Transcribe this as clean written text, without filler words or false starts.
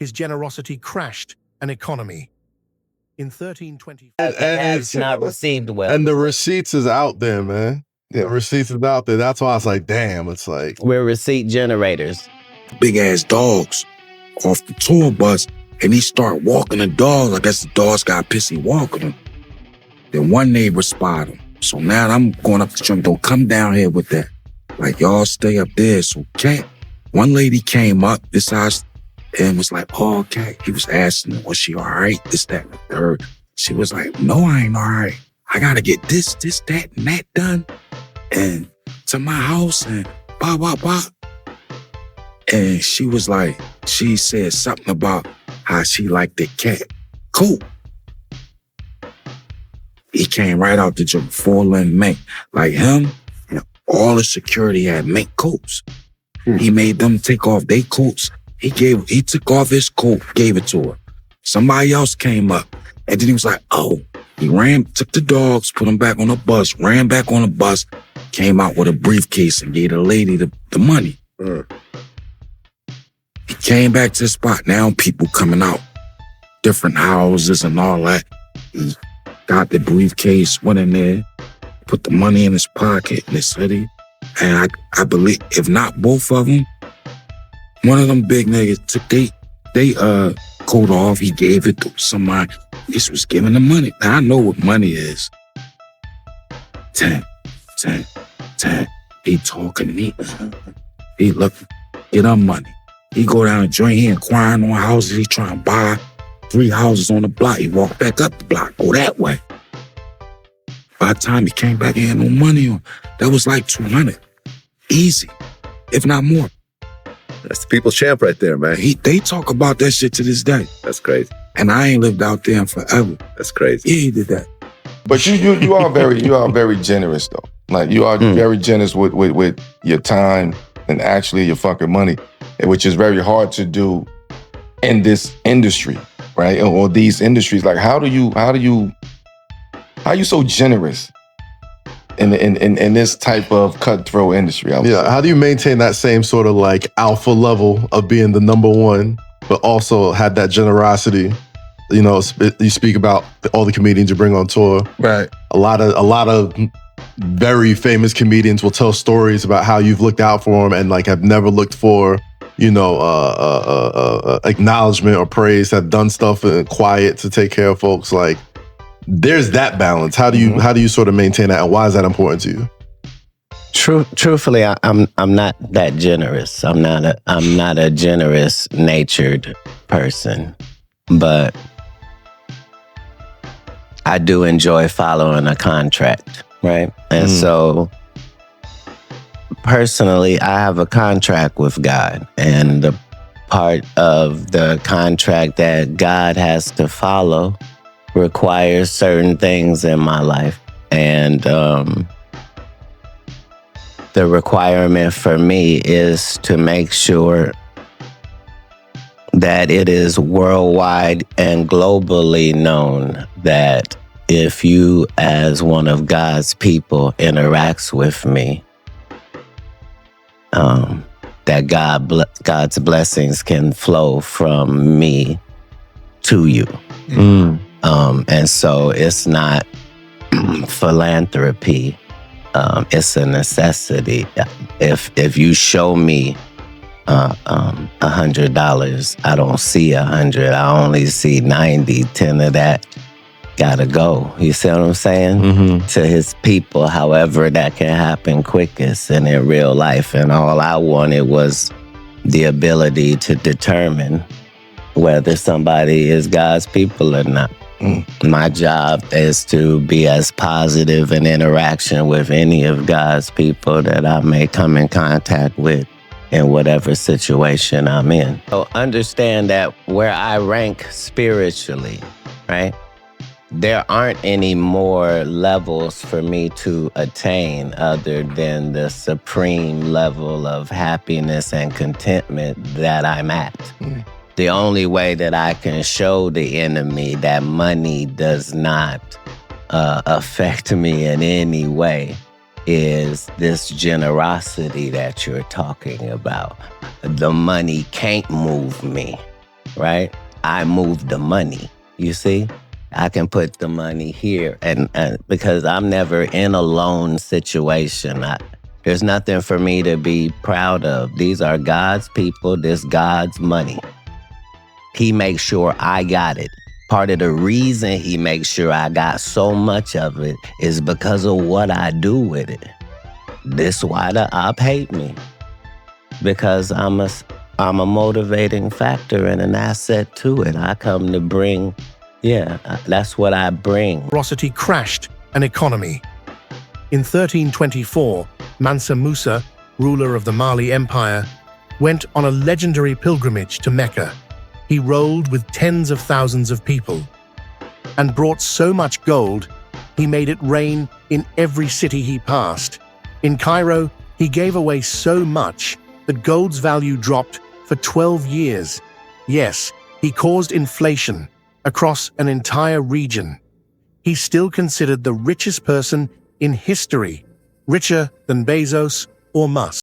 his generosity crashed an economy. In 1320, It's not received well. And the receipts is out there, man. Yeah, receipts is out there. That's why I was like, damn, it's like... We're receipt generators. Big ass dogs off the tour bus, and he start walking the dogs. I guess the dogs got pissy walking them. Then one neighbor spotted him. So now I'm going up to him, don't come down here with that. Like, y'all stay up there. So Katt, one lady came up this house and was like, oh, Katt. He was asking her, was she all right? This, that, and the third. She was like, no, I ain't all right. I gotta get this, that, and that done. And to my house and blah, blah, blah. And she was like, she said something about how she liked the Katt coat. He came right out the gym, full-length mink. Like him, and all the security had mink coats. He made them take off their coats. He took off his coat, gave it to her. Somebody else came up, and then he was like, oh. He took the dogs, put them back on the bus, ran back on the bus, came out with a briefcase and gave the lady the money. He came back to the spot. Now people coming out, different houses and all that. He got the briefcase, went in there, put the money in his pocket in his hoodie. And I believe, if not both of them, one of them big niggas took they coat off. He gave it to somebody. This was giving the money. Now I know what money is. 10. He talking to me. He look, get our money. He go down the joint, he inquiring on houses. He trying to buy 3 houses on the block. He walk back up the block, go that way. By the time he came back, he had no money on. That was like 200. Easy, if not more. That's the people's champ right there, man. They talk about that shit to this day. That's crazy. And I ain't lived out there in forever. That's crazy. Yeah, he did that. But you are very generous though. Like you are very generous with your time and actually your fucking money, which is very hard to do in this industry, right? Or these industries. Like how you so generous in this type of cutthroat industry? How do you maintain that same sort of like alpha level of being the number one, but also had that generosity? You know, you speak about all the comedians you bring on tour. Right. A lot of very famous comedians will tell stories about how you've looked out for them and like have never looked for, acknowledgement or praise, have done stuff in quiet to take care of folks. Like, there's that balance. How do you sort of maintain that, and why is that important to you? Truthfully, I'm not that generous. I'm not a generous natured person, but I do enjoy following a contract, right? And so personally, I have a contract with God, and the part of the contract that God has to follow requires certain things in my life. And the requirement for me is to make sure that it is worldwide and globally known that if you, as one of God's people, interacts with me, that God's blessings can flow from me to you. And so it's not philanthropy. It's a necessity. If you show me $100, I don't see 100. I only see 90. 10 of that gotta go. You see what I'm saying? To his people, however that can happen quickest and in real life. And all I wanted was the ability to determine whether somebody is God's people or not. My job is to be as positive in interaction with any of God's people that I may come in contact with in whatever situation I'm in. So understand that where I rank spiritually, right? There aren't any more levels for me to attain other than the supreme level of happiness and contentment that I'm at. The only way that I can show the enemy that money does not affect me in any way is this generosity that you're talking about. The money can't move me. right? I move the money. You see? I can put the money here, and because I'm never in a loan situation. There's nothing for me to be proud of. These are God's people. This God's money. He makes sure I got it. Part of the reason he makes sure I got so much of it is because of what I do with it. This why the op hate me. Because I'm a motivating factor and an asset to it. I come to bring, that's what I bring. Generosity crashed an economy. In 1324, Mansa Musa, ruler of the Mali Empire, went on a legendary pilgrimage to Mecca. He rolled with tens of thousands of people and brought so much gold, he made it rain in every city he passed. In Cairo, he gave away so much that gold's value dropped for 12 years. Yes, he caused inflation across an entire region. He's still considered the richest person in history, richer than Bezos or Musk.